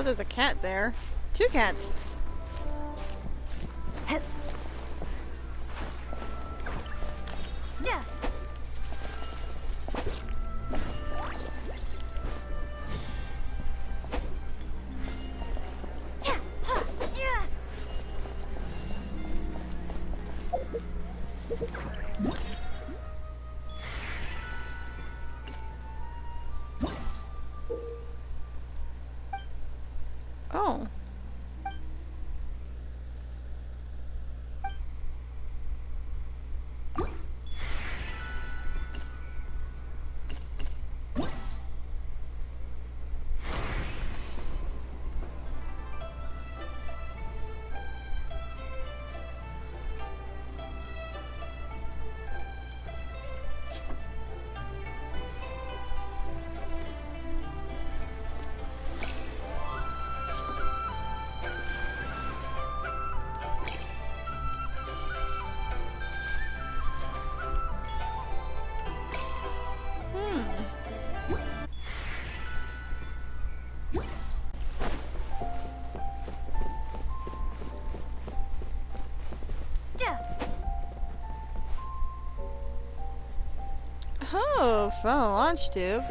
Oh, there's a cat there. Two cats. Oh. Oh, from a launch tube.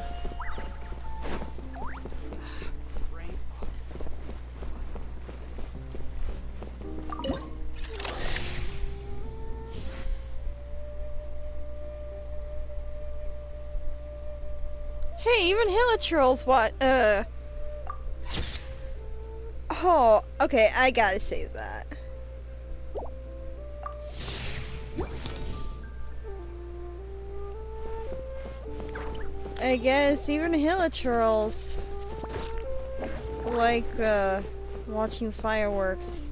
Hey, even Hilichurls what? Oh, okay, I gotta say that. I guess even Hilichurls like, watching fireworks.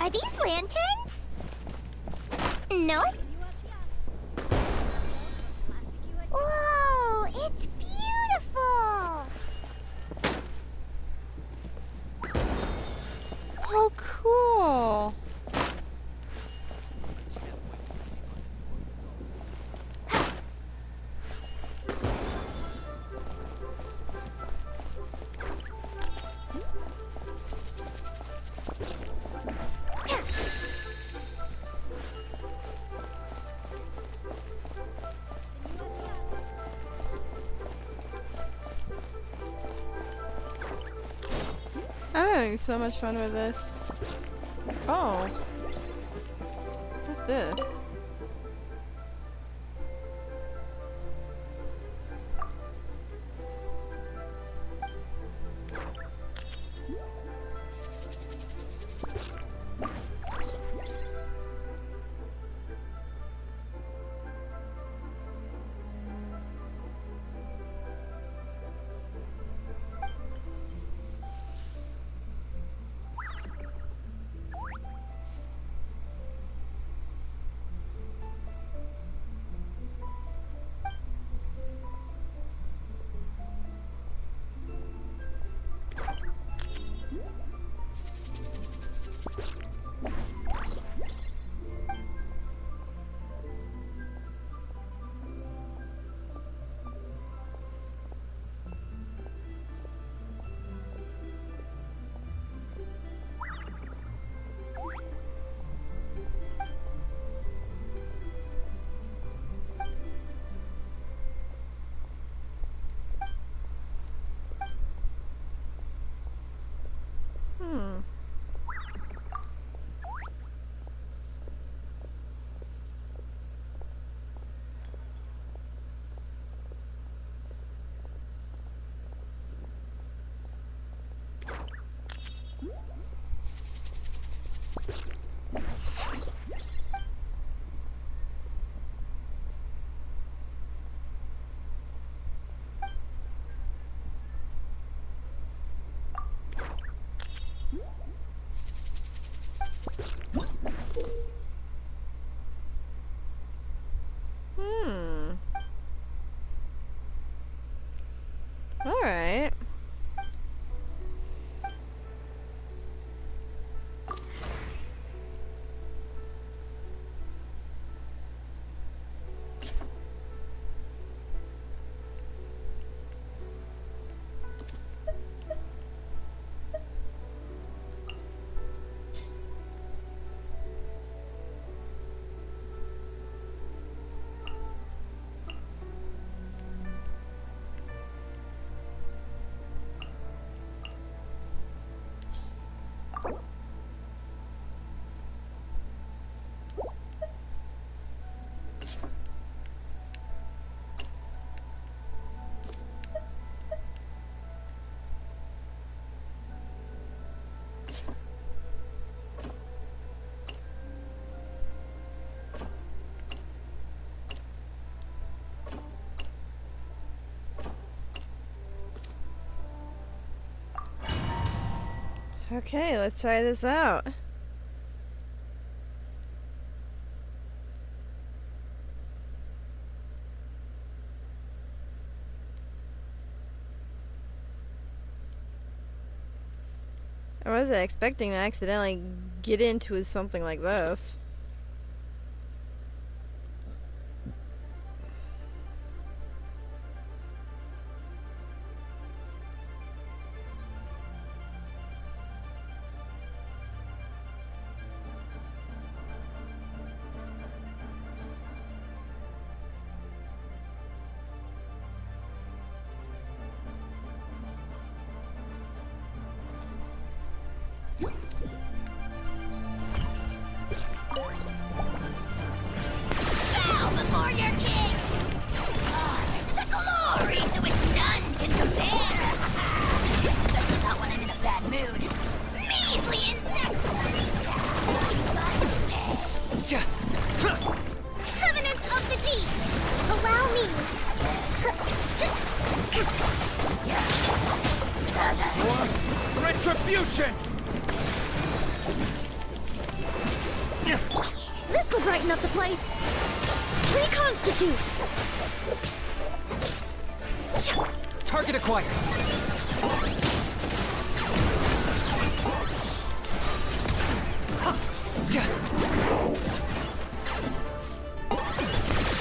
Are these lanterns? No? Whoa, it's beautiful! Oh, cool. I'm having so much fun with this. Oh. What's this? Okay, let's try this out. I wasn't expecting to accidentally get into something like this. Bow before your king! This is a glory to which none can compare! Especially not when I'm in a bad mood. Measly insects! Covenant of the Deep! Allow me! Retribution! This'll brighten up the place! Reconstitute! Target acquired.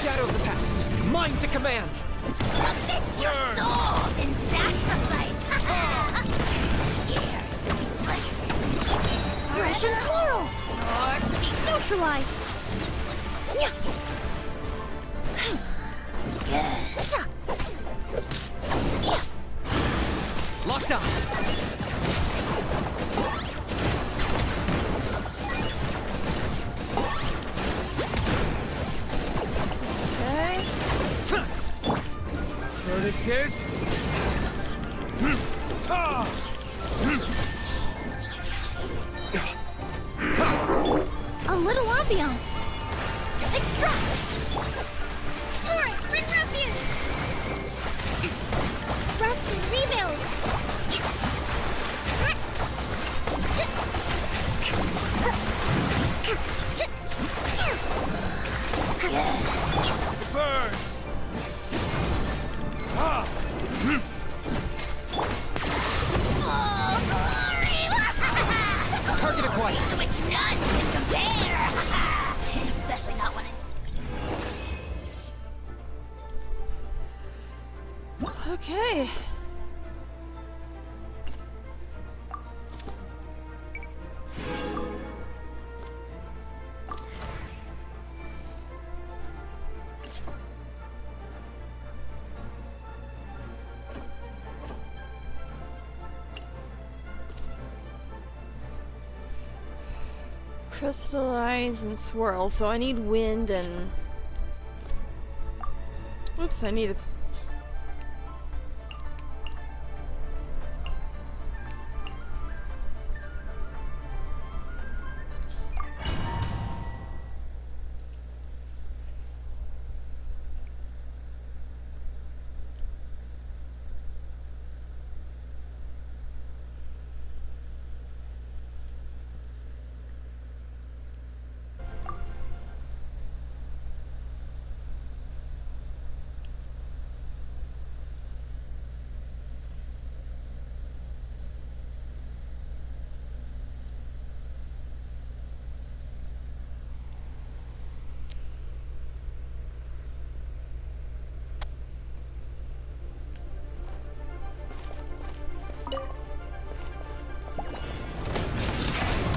Shadow of the past. Mine to command. Submit your souls in sacrifice! Scared, speechless. Fresh and plural! Neutralize! Locked on. Okay. Verdict is... A little ambiance. Extract! Torrent, bring refuge! Rest and rebuild! Burn! Oh, glory! Target acquired. To which none can compare! Especially not when Okay. Crystallize and swirl, so I need wind and... Oops, I need a...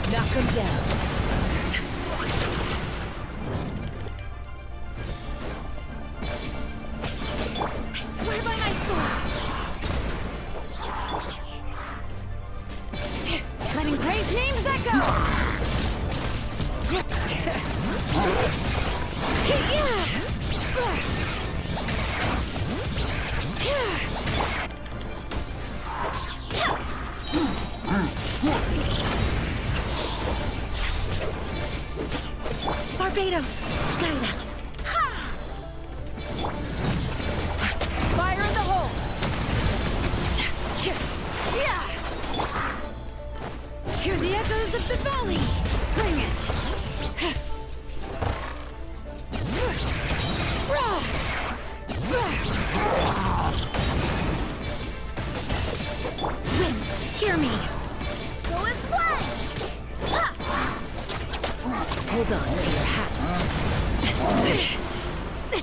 Knock him down. I swear by my sword! Letting great names echo.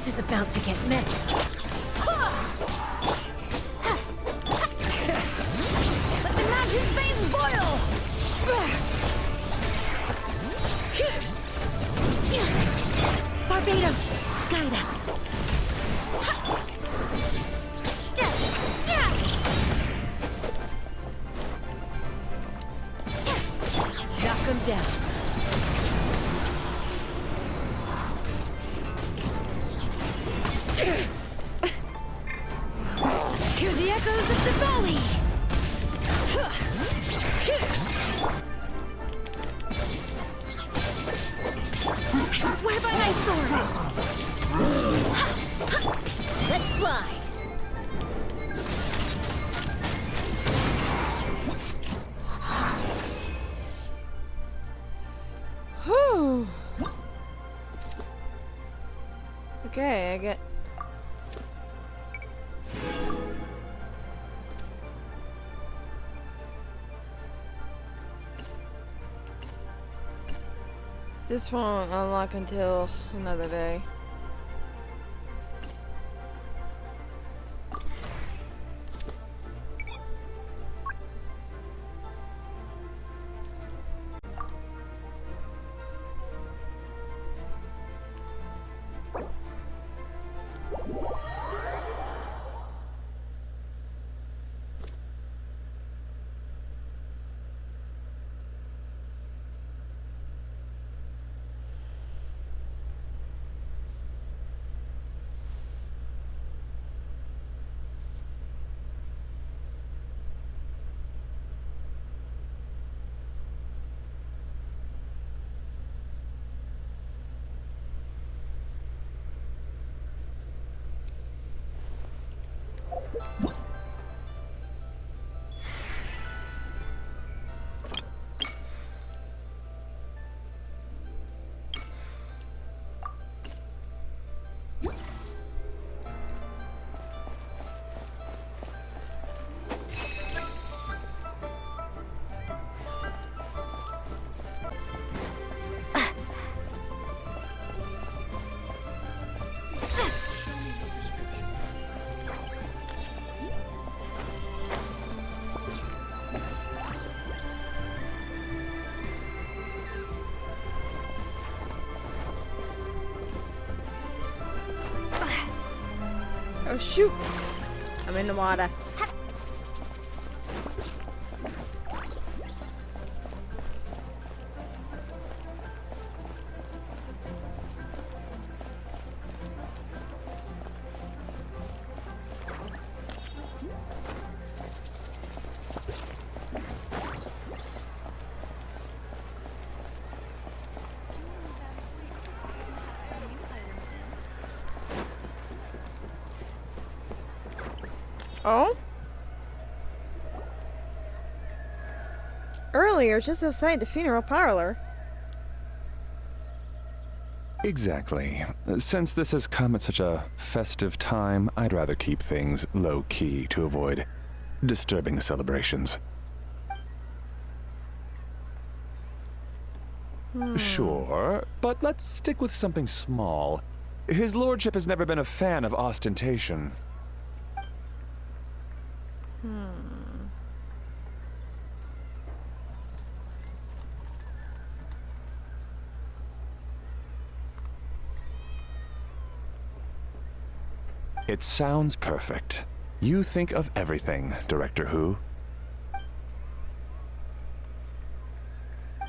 This is about to get messy. Let the mountain's veins boil! Barbados, guide us. Knock him down. Hear the echoes of the valley! I swear by my sword! Let's fly! Whew. Okay, I get. This won't unlock until another day. Oh shoot! I'm in the water. Oh? Earlier, just outside the funeral parlor. Exactly. Since this has come at such a festive time, I'd rather keep things low-key to avoid disturbing the celebrations. Sure, but let's stick with something small. His lordship has never been a fan of ostentation. It sounds perfect. You think of everything, Director Who.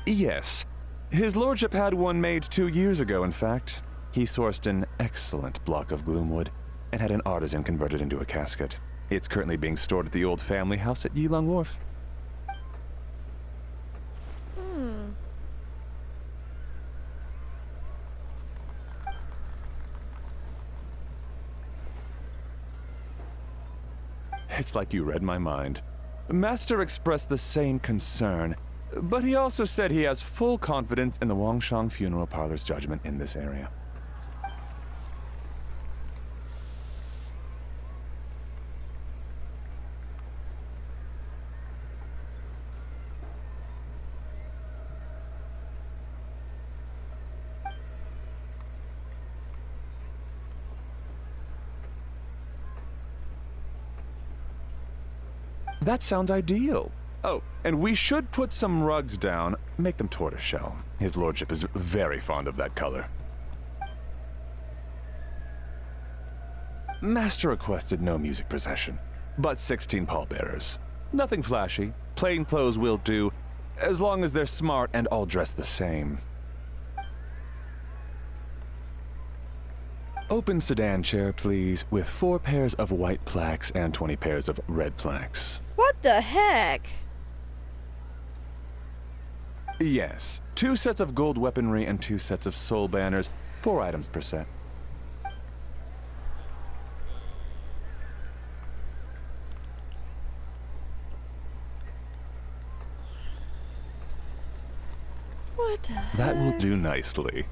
Yes. His lordship had one made 2 years ago, in fact. He sourced an excellent block of gloomwood and had an artisan convert it into a casket. It's currently being stored at the old family house at Yilong Wharf. It's like you read my mind. Master expressed the same concern, but he also said he has full confidence in the Wangshang Funeral Parlor's judgment in this area. That sounds ideal. Oh, and we should put some rugs down. Make them tortoiseshell. His lordship is very fond of that color. Master requested no music procession, but 16 pallbearers. Nothing flashy. Plain clothes will do, as long as they're smart and all dressed the same. Open sedan chair, please, with 4 pairs of white plaques and 20 pairs of red plaques. What the heck? Yes, 2 sets of gold weaponry and 2 sets of soul banners, 4 items per set. What the That will do nicely.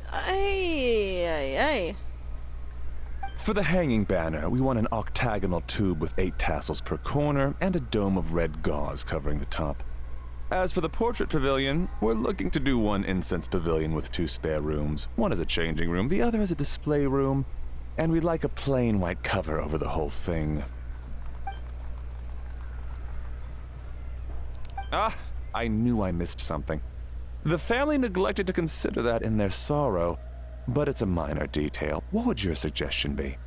Ay. For the hanging banner, we want an octagonal tube with 8 tassels per corner and a dome of red gauze covering the top. As for the portrait pavilion, we're looking to do 1 incense pavilion with 2 spare rooms. One as a changing room, the other as a display room, and we'd like a plain white cover over the whole thing. Ah, I knew I missed something. The family neglected to consider that in their sorrow, but it's a minor detail. What would your suggestion be?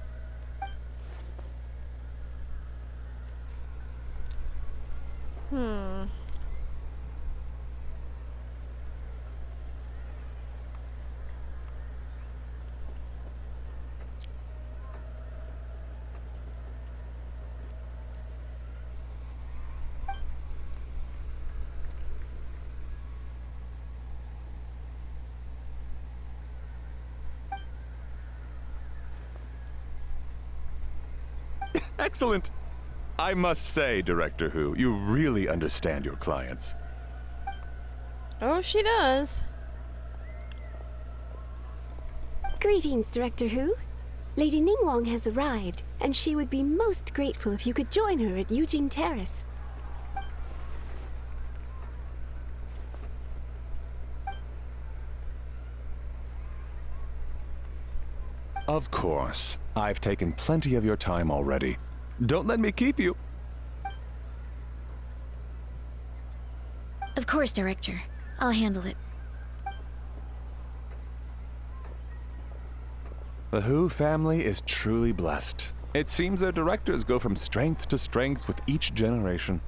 Excellent! I must say, Director Who, you really understand your clients. Oh, she does. Greetings, Director Who. Lady Ningguang has arrived, and she would be most grateful if you could join her at Eugene Terrace. Of course. I've taken plenty of your time already. Don't let me keep you. Of course, Director. I'll handle it. The Who family is truly blessed. It seems their directors go from strength to strength with each generation.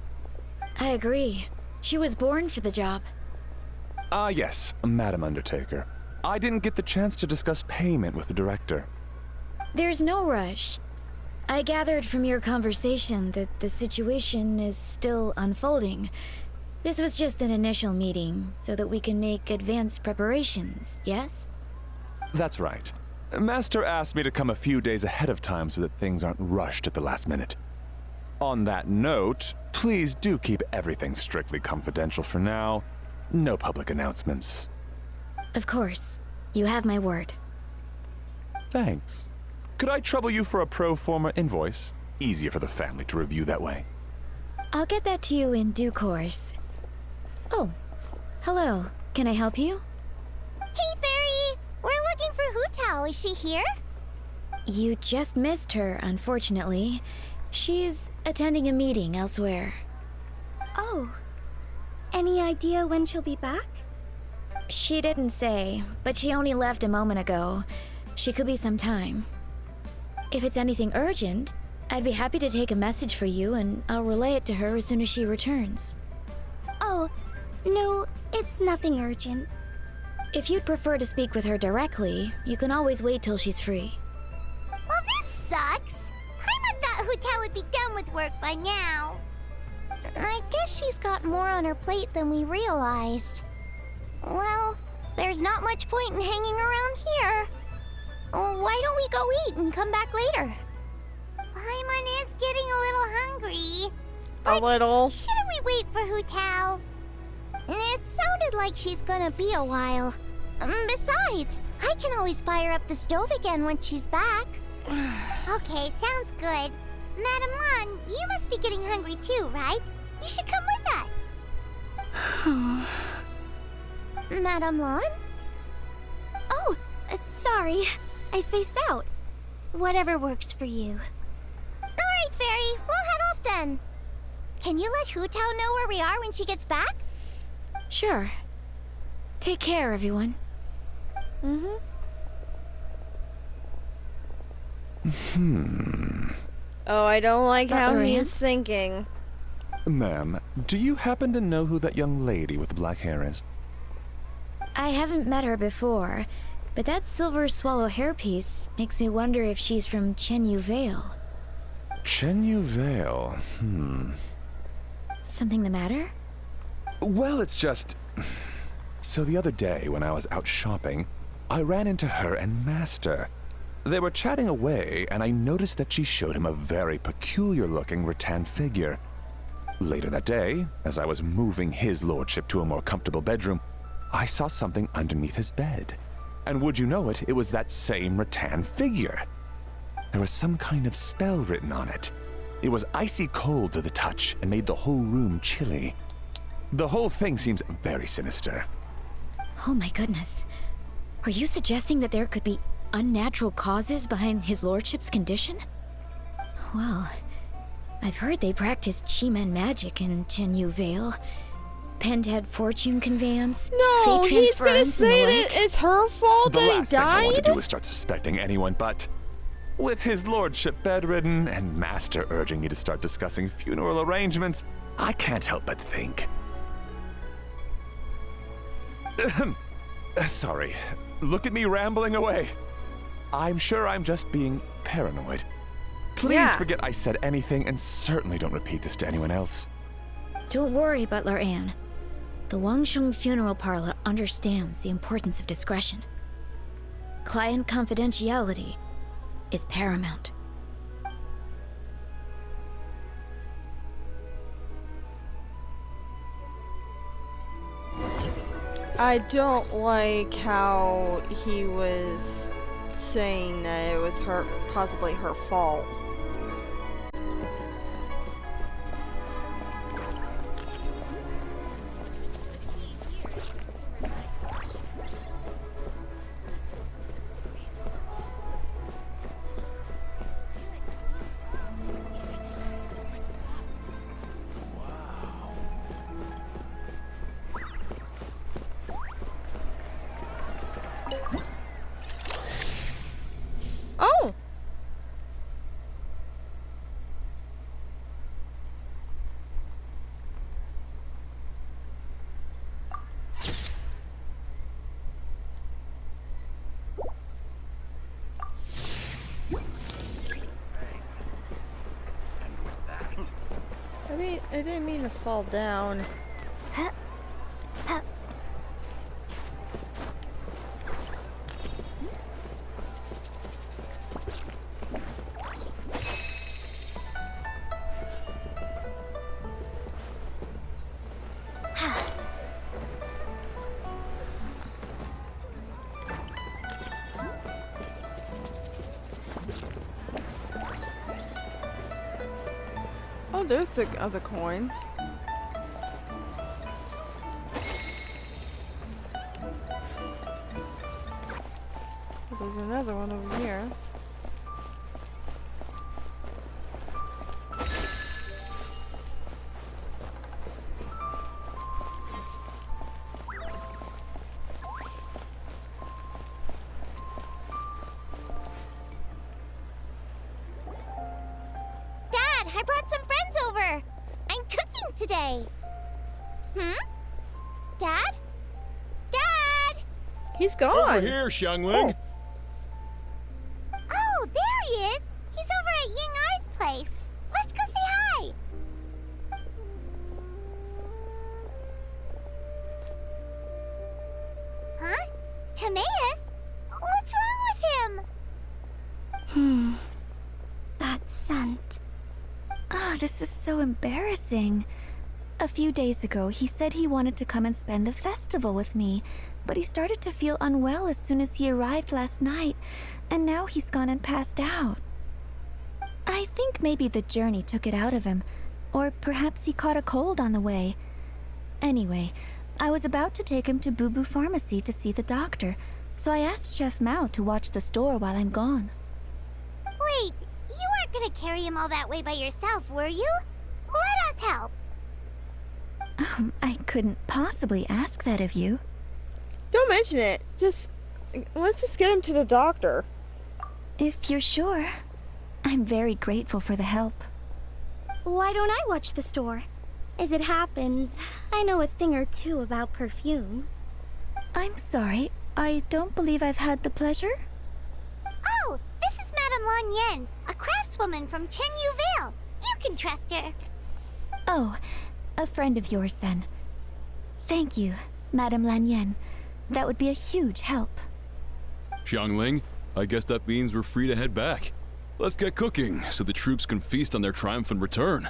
I agree. She was born for the job. Ah, yes, Madam Undertaker. I didn't get the chance to discuss payment with the director. There's no rush. I gathered from your conversation that the situation is still unfolding. This was just an initial meeting, so that we can make advanced preparations, yes? That's right. Master asked me to come a few days ahead of time so that things aren't rushed at the last minute. On that note, please do keep everything strictly confidential for now. No public announcements. Of course. You have my word. Thanks. Could I trouble you for a pro forma invoice? Easier for the family to review that way. I'll get that to you in due course. Oh, hello. Can I help you? Hey, Fairy! We're looking for Hu Tao. Is she here? You just missed her, unfortunately. She's attending a meeting elsewhere. Oh. Any idea when she'll be back? She didn't say, but she only left a moment ago. She could be some time. If it's anything urgent, I'd be happy to take a message for you and I'll relay it to her as soon as she returns. Oh, no, it's nothing urgent. If you'd prefer to speak with her directly, you can always wait till she's free. Well, this sucks. I thought Hu Tao would be done with work by now. I guess she's got more on her plate than we realized. Well, there's not much point in hanging around here. Why don't we go eat and come back later? Paimon is getting a little hungry. A little. Shouldn't we wait for Hu Tao? It sounded like she's gonna be a while. Besides, I can always fire up the stove again when she's back. Okay, sounds good. Madam Lan, you must be getting hungry too, right? You should come with us. Madam Lan? Oh, sorry. I spaced out. Whatever works for you. Alright, Fairy. We'll head off then. Can you let Hu Tao know where we are when she gets back? Sure. Take care, everyone. Mm-hmm. Oh, I don't like how he is thinking. Ma'am, do you happen to know who that young lady with the black hair is? I haven't met her before, but that silver swallow hairpiece makes me wonder if she's from Chenyu Vale. Chenyu Vale. Something the matter? Well, it's just... So the other day, when I was out shopping, I ran into her and Master. They were chatting away, and I noticed that she showed him a very peculiar-looking rattan figure. Later that day, as I was moving his lordship to a more comfortable bedroom, I saw something underneath his bed. And would you know it, it was that same rattan figure. There was some kind of spell written on it. It was icy cold to the touch and made the whole room chilly. The whole thing seems very sinister. Oh my goodness. Are you suggesting that there could be unnatural causes behind his lordship's condition? Well, I've heard they practice Chi-Man magic in Chenyu Vale. Pentad fortune conveyance, No, fate he's gonna transference, and say the that like. it's her fault The that he last thing I want to died? do is start suspecting anyone, but... With his lordship bedridden and Master urging me to start discussing funeral arrangements, I can't help but think. Sorry. Look at me rambling away. I'm sure I'm just being paranoid. Please Yeah. forget I said anything and certainly don't repeat this to anyone else. Don't worry, Butler Anne. The Wangsheng Funeral Parlor understands the importance of discretion. Client confidentiality is paramount. I don't like how he was saying that it was her, possibly her fault. Oh! I didn't mean to fall down. Oh, there's the other coin. Oh, there's another one over here. Dad, I brought some friends over. I'm cooking today. Dad? Dad? He's gone. Over here, Xiangling. Oh, there he is. He's over at Ying R's place. Let's go say hi. Huh? Timaeus? What's wrong with him? That scent. Oh, this is so embarrassing. A few days ago, he said he wanted to come and spend the festival with me, but he started to feel unwell as soon as he arrived last night, and now he's gone and passed out. I think maybe the journey took it out of him, or perhaps he caught a cold on the way. Anyway, I was about to take him to Boo Boo Pharmacy to see the doctor, so I asked Chef Mao to watch the store while I'm gone. Wait, you weren't gonna carry him all that way by yourself, were you? I couldn't possibly ask that of you. Don't mention it. Let's just get him to the doctor. If you're sure. I'm very grateful for the help. Why don't I watch the store? As it happens, I know a thing or two about perfume. I'm sorry, I don't believe I've had the pleasure. Oh, this is Madame Lan Yen, a craftswoman from Chenyu Vale. You can trust her. Oh, a friend of yours then. Thank you, Madame Lan Yen. That would be a huge help. Xiangling, I guess that means we're free to head back. Let's get cooking so the troops can feast on their triumphant return.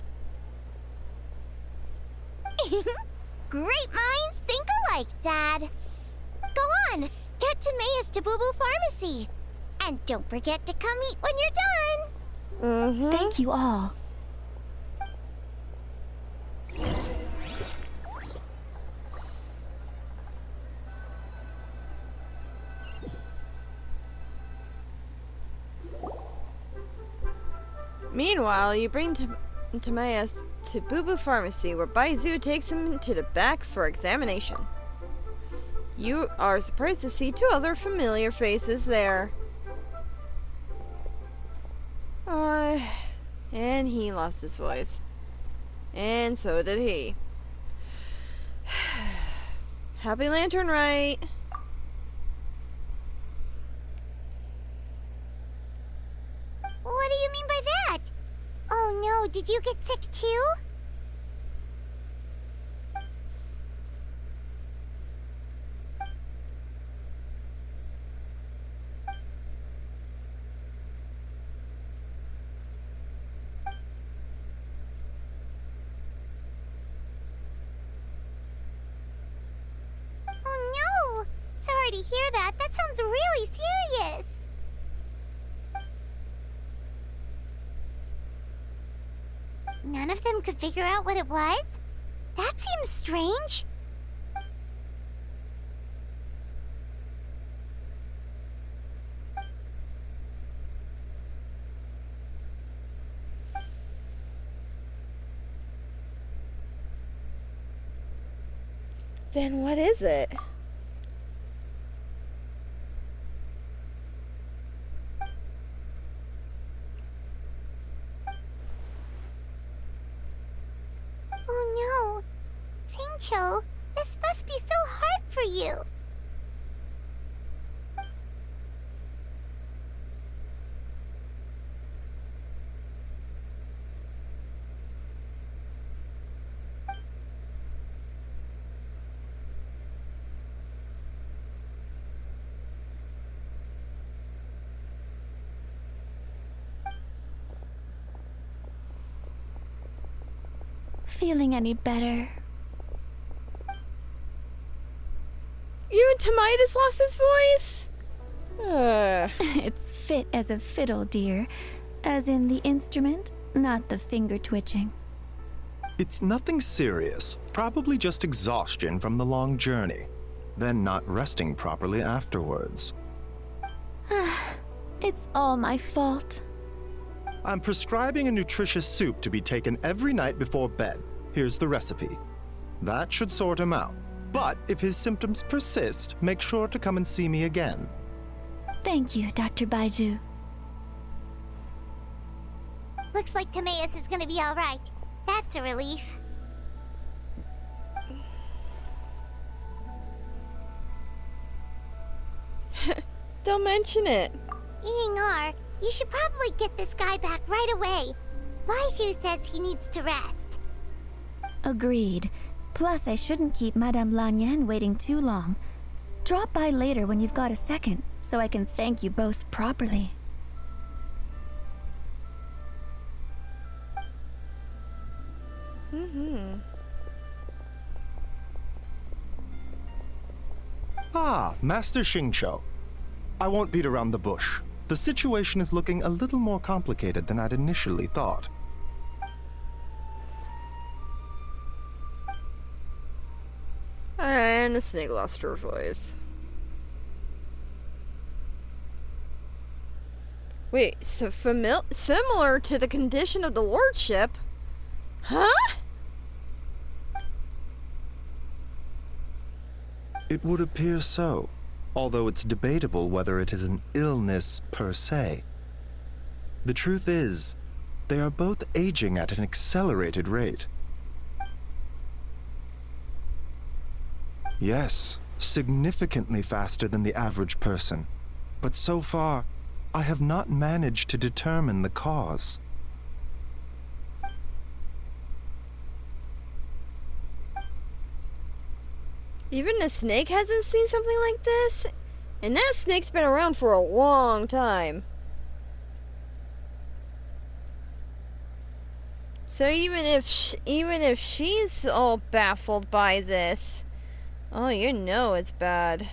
Great minds think alike, Dad. Go on, get Timaeus to Boo Boo Pharmacy. And don't forget to come eat when you're done. Thank you all. Meanwhile, you bring Timaeus to Boo Boo Pharmacy, where Baizu takes him to the back for examination. You are surprised to see two other familiar faces there. And he lost his voice. And so did he. Happy Lantern, right? What do you mean by that? Oh no, did you get sick too? Oh no! Sorry to hear that. That sounds really serious. None of them could figure out what it was? That seems strange. Then what is it? Oh no. Xingqiu, this must be so hard for you. Feeling any better? Even Timaeus lost his voice? It's fit as a fiddle, dear. As in the instrument, not the finger twitching. It's nothing serious. Probably just exhaustion from the long journey. Then not resting properly afterwards. It's all my fault. I'm prescribing a nutritious soup to be taken every night before bed. Here's the recipe. That should sort him out. But if his symptoms persist, make sure to come and see me again. Thank you, Dr. Baizu. Looks like Timaeus is gonna be alright. That's a relief. Don't mention it. Ying-ar, you should probably get this guy back right away. Baizhu says he needs to rest. Agreed. Plus, I shouldn't keep Madame Lan Yen waiting too long. Drop by later when you've got a second, so I can thank you both properly. Ah, Master Xingqiu. I won't beat around the bush. The situation is looking a little more complicated than I'd initially thought. And the snake lost her voice. Wait, so similar to the condition of the lordship? Huh? It would appear so, although it's debatable whether it is an illness per se. The truth is, they are both aging at an accelerated rate. Yes, significantly faster than the average person. But so far, I have not managed to determine the cause. Even a snake hasn't seen something like this? And that snake's been around for a long time. So even if she's all baffled by this, oh, you know it's bad.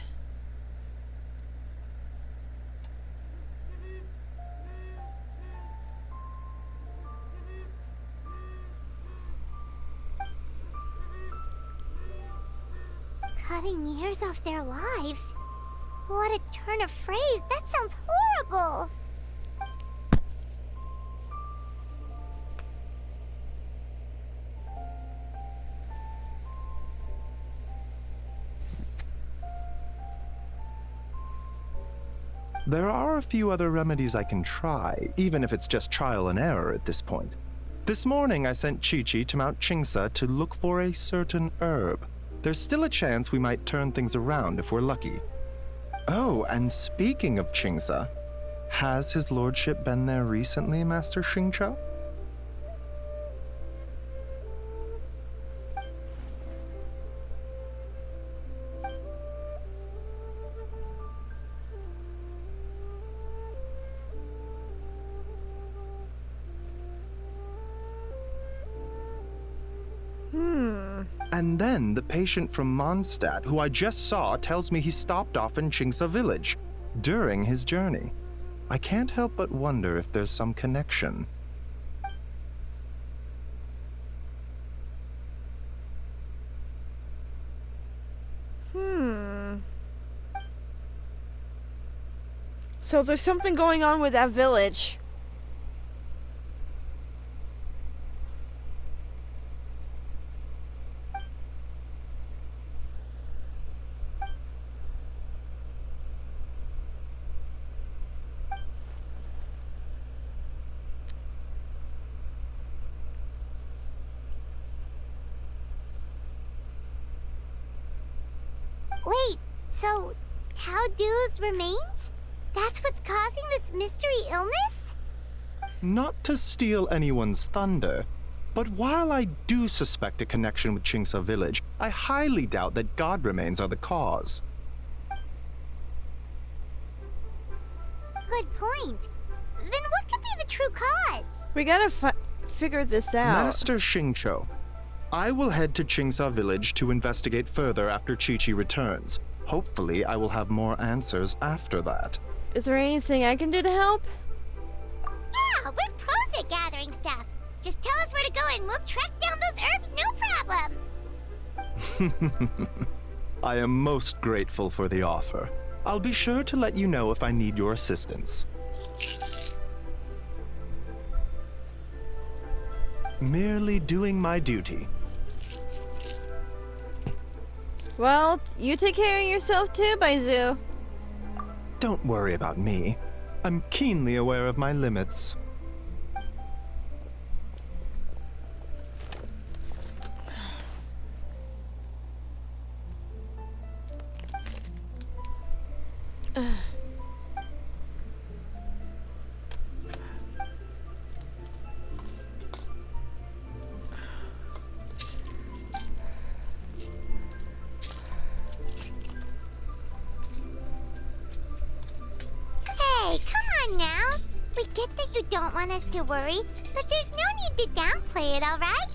Cutting years off their lives? What a turn of phrase! That sounds horrible! There are a few other remedies I can try, even if it's just trial and error at this point. This morning I sent Chi-Chi to Mount Chingsa to look for a certain herb. There's still a chance we might turn things around if we're lucky. Oh, and speaking of Chingsa, has his lordship been there recently, Master Xingqiu? And then the patient from Mondstadt, who I just saw, tells me he stopped off in Chingsa village during his journey. I can't help but wonder if there's some connection. So there's something going on with that village. Wait, so Tao Du's remains? That's what's causing this mystery illness? Not to steal anyone's thunder, but while I do suspect a connection with Chingsa village, I highly doubt that god remains are the cause. Good point. Then what could be the true cause? We gotta figure this out. Master Xingqiu, I will head to Chingsa village to investigate further after Chi-Chi returns. Hopefully, I will have more answers after that. Is there anything I can do to help? Yeah, we're pros at gathering stuff. Just tell us where to go and we'll track down those herbs, no problem. I am most grateful for the offer. I'll be sure to let you know if I need your assistance. Merely doing my duty. Well, you take care of yourself too, Baizu. Don't worry about me. I'm keenly aware of my limits. Don't want us to worry, but there's no need to downplay it, alright?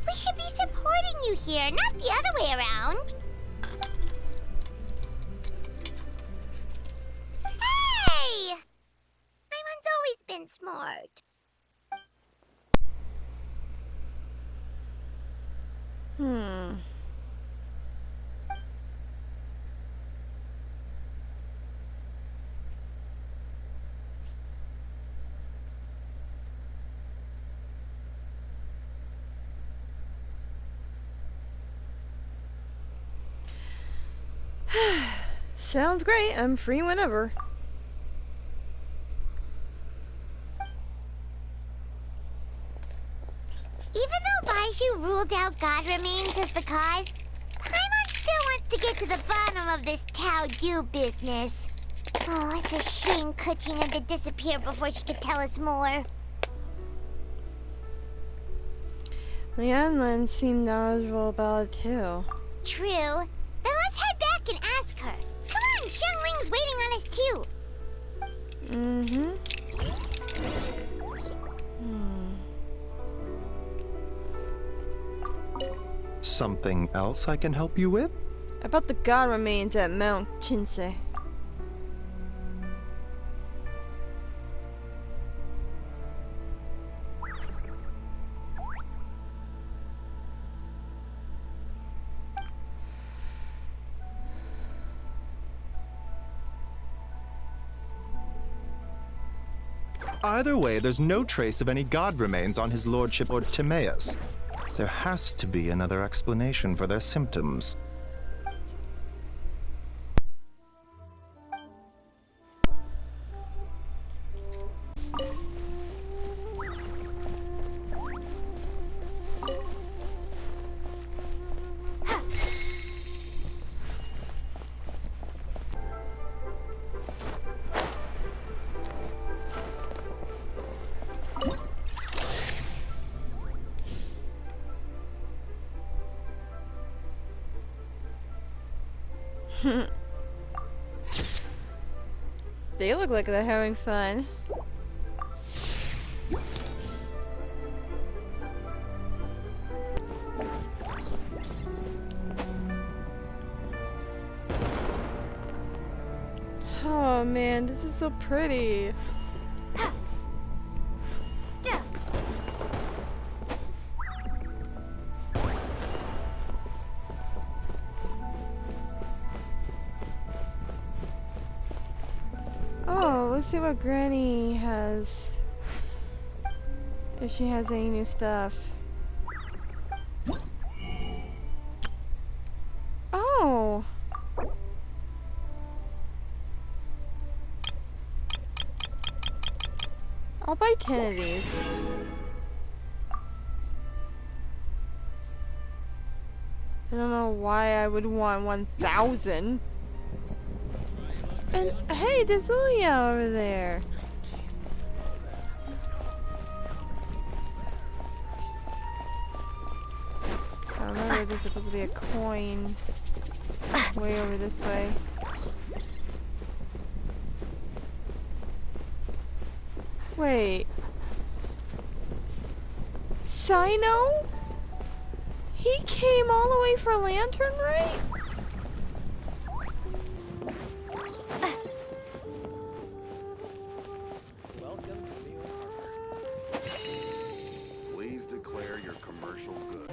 We should be supporting you here, not the other way around. Hey! Paimon's always been smart. Sounds great. I'm free whenever. Even though Baizhu ruled out God Remains as the cause, Paimon still wants to get to the bottom of this Tao Yu business. Oh, it's a shame Kuching had to disappear before she could tell us more. Lianlin seemed knowledgeable about it too. True. Then let's head back and ask her. Come on, Xiangling's waiting on us too. Mm-hmm. Something else I can help you with? About the God Remains at Mount Chinsei. Either way, there's no trace of any god remains on his lordship or Timaeus. There has to be another explanation for their symptoms. They look like they're having fun. Oh man, this is so pretty. Oh, let's see what Granny has. If she has any new stuff. Oh! I'll buy 10 of these. I don't know why I would want 1,000. And hey, there's Lulia over there. I remember there's supposed to be a coin way over this way. Wait. Sino? He came all the way for Lantern, right? Please declare your commercial good.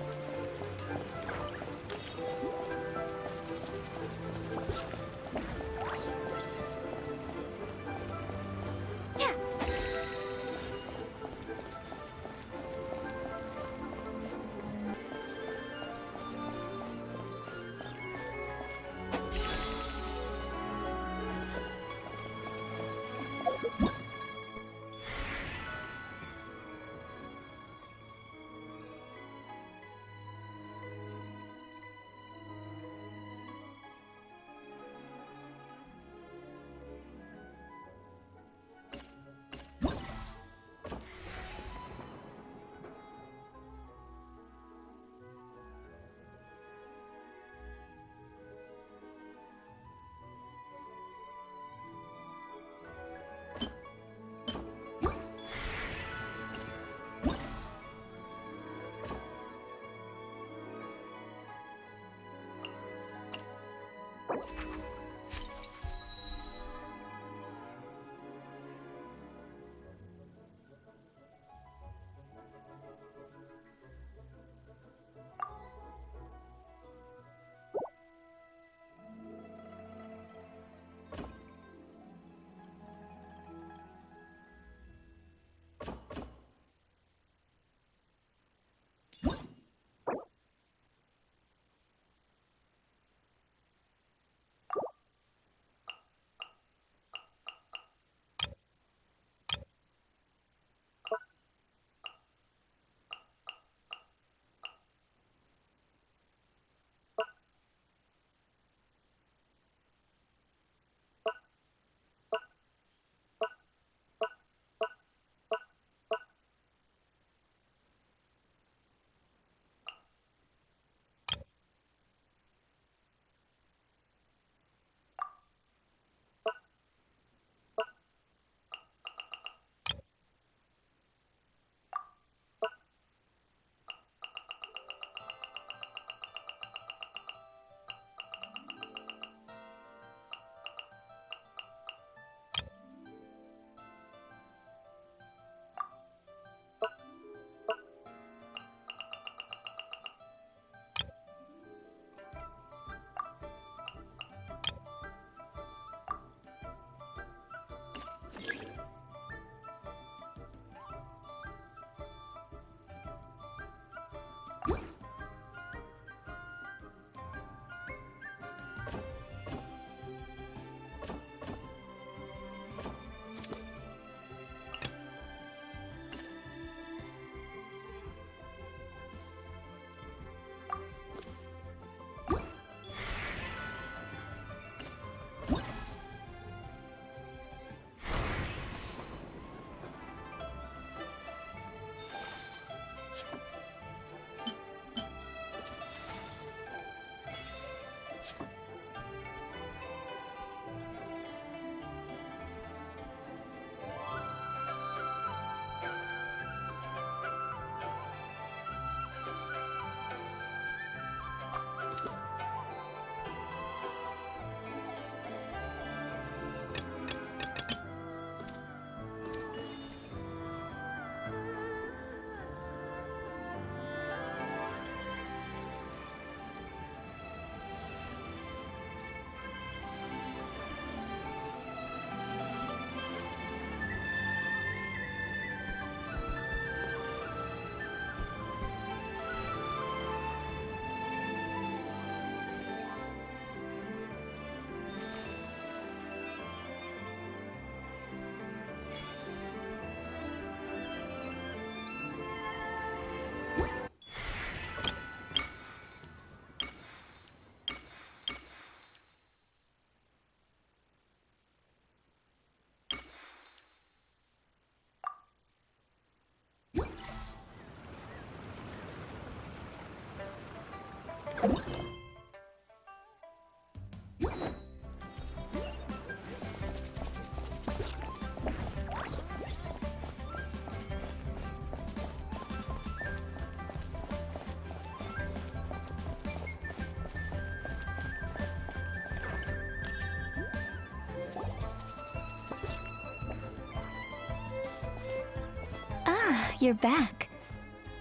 Ah, you're back.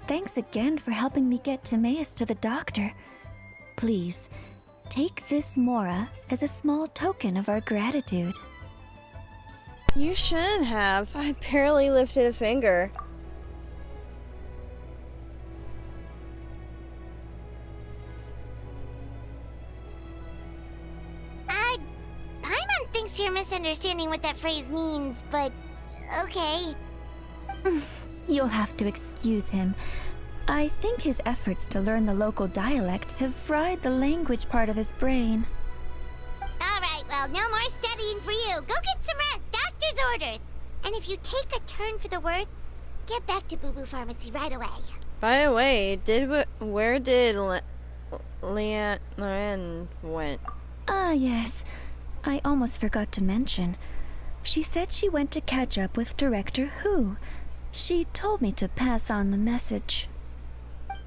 Thanks again for helping me get Timaeus to the doctor. Please, take this Mora as a small token of our gratitude. You shouldn't have. I barely lifted a finger. Paimon thinks you're misunderstanding what that phrase means, but okay. You'll have to excuse him. I think his efforts to learn the local dialect have fried the language part of his brain. Alright, well, no more studying for you. Go get some rest. Doctor's orders. And if you take a turn for the worse, get back to Boo Boo Pharmacy right away. By the way, where did Lian went? Ah, yes. I almost forgot to mention. She said she went to catch up with Director Hu. She told me to pass on the message.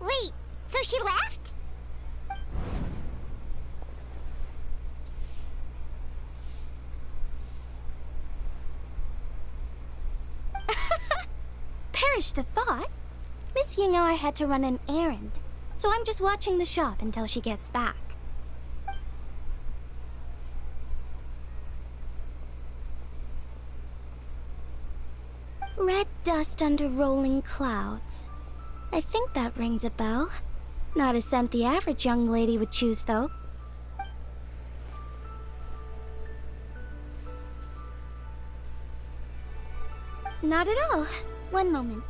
Wait, so she left? Perish the thought. Miss Yingar had to run an errand, so I'm just watching the shop until she gets back. Red dust under rolling clouds. I think that rings a bell. Not a scent the average young lady would choose, though. Not at all. One moment.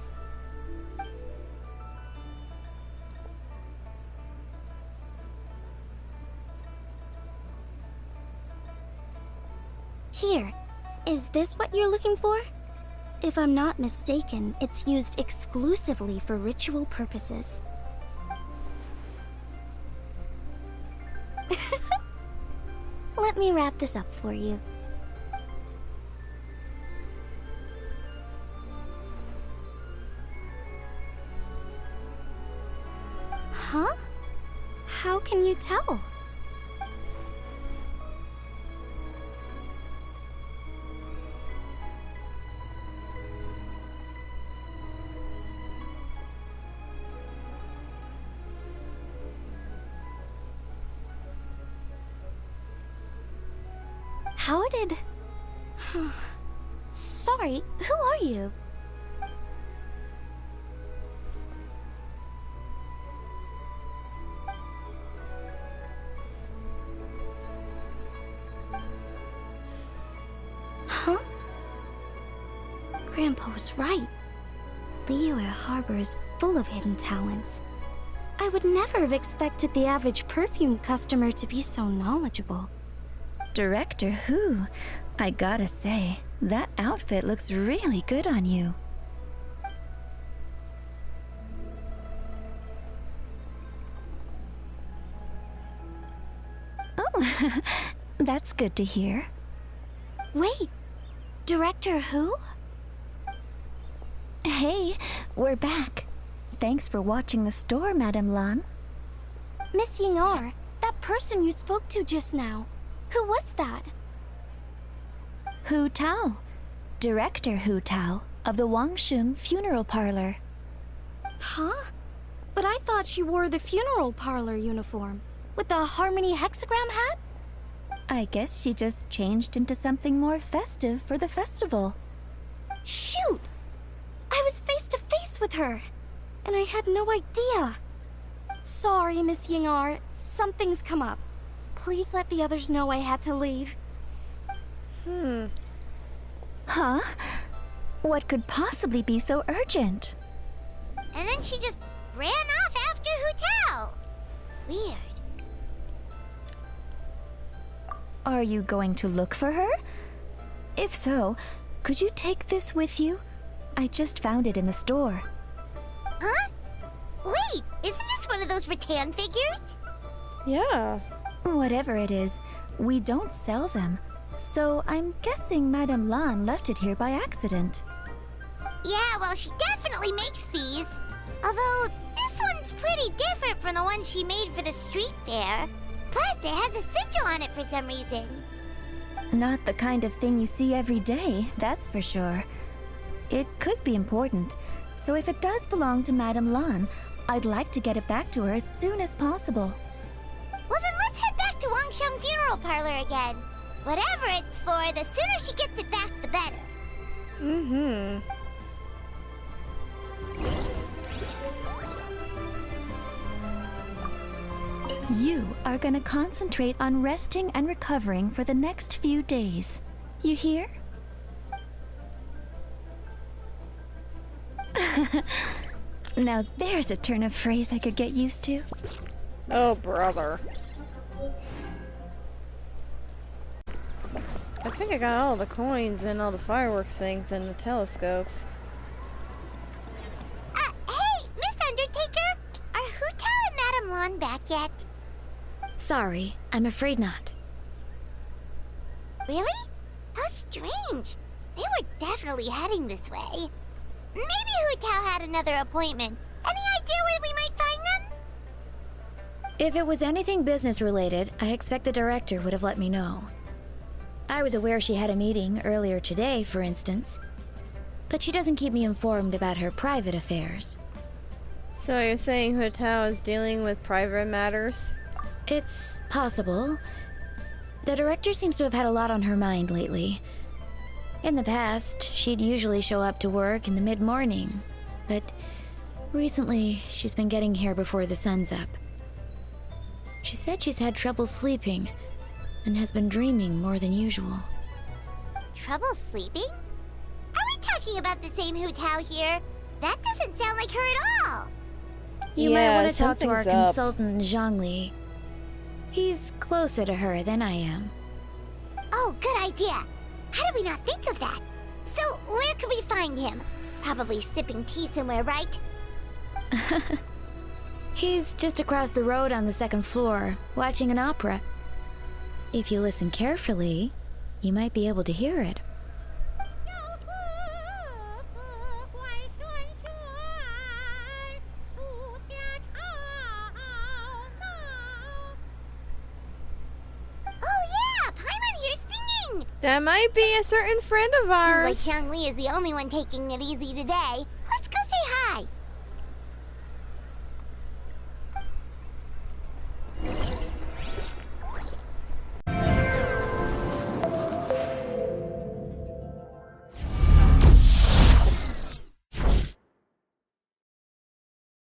Here. Is this what you're looking for? If I'm not mistaken, it's used exclusively for ritual purposes. Let me wrap this up for you. Huh? How can you tell? How did... Sorry, who are you? Huh? Grandpa was right. Liyue Harbor is full of hidden talents. I would never have expected the average perfume customer to be so knowledgeable. Director Hu, I gotta say, that outfit looks really good on you. Oh, that's good to hear. Wait, Director Hu? Hey, we're back. Thanks for watching the store, Madame Lan. Miss Yingar, that person you spoke to just now. Who was that? Hu Tao. Director Hu Tao of the Wangsheng Funeral Parlor. Huh? But I thought she wore the funeral parlor uniform, with the Harmony hexagram hat? I guess she just changed into something more festive for the festival. Shoot! I was face to face with her, and I had no idea. Sorry, Miss Yingar, something's come up. Please let the others know I had to leave. Huh? What could possibly be so urgent? And then she just ran off after Hu Tao. Weird. Are you going to look for her? If so, could you take this with you? I just found it in the store. Huh? Wait, isn't this one of those rattan figures? Yeah. Whatever it is, we don't sell them. So I'm guessing Madame Lan left it here by accident. Yeah, well, she definitely makes these. Although, this one's pretty different from the one she made for the street fair. Plus, it has a sigil on it for some reason. Not the kind of thing you see every day, that's for sure. It could be important, so if it does belong to Madame Lan, I'd like to get it back to her as soon as possible. Well, then let's head back to Wangsheng Funeral Parlor again. Whatever it's for, the sooner she gets it back, the better. Mm-hmm. You are gonna concentrate on resting and recovering for the next few days. You hear? Now there's a turn of phrase I could get used to. Oh, brother. I think I got all the coins and all the firework things and the telescopes. Hey, Miss Undertaker! Are Hu Tao and Madame Lan back yet? Sorry, I'm afraid not. Really? How strange. They were definitely heading this way. Maybe Hu Tao had another appointment. Any idea where we might find them? If it was anything business related, I expect the director would have let me know. I was aware she had a meeting earlier today, for instance, but she doesn't keep me informed about her private affairs. So you're saying Hu Tao is dealing with private matters? It's possible. The director seems to have had a lot on her mind lately. In the past, she'd usually show up to work in the mid-morning, but recently she's been getting here before the sun's up. She said she's had trouble sleeping and has been dreaming more than usual. Trouble sleeping? Are we talking about the same Hu Tao here? That doesn't sound like her at all. You might Yeah, want to talk to our something's up. consultant, Zhang Li. He's closer to her than I am. Oh, good idea. How did we not think of that? So, where could we find him? Probably sipping tea somewhere, right? He's just across the road on the second floor, watching an opera. If you listen carefully, you might be able to hear it. Oh yeah, Paimon here's singing! That might be a certain friend of ours. Seems like Xiang Li is the only one taking it easy today.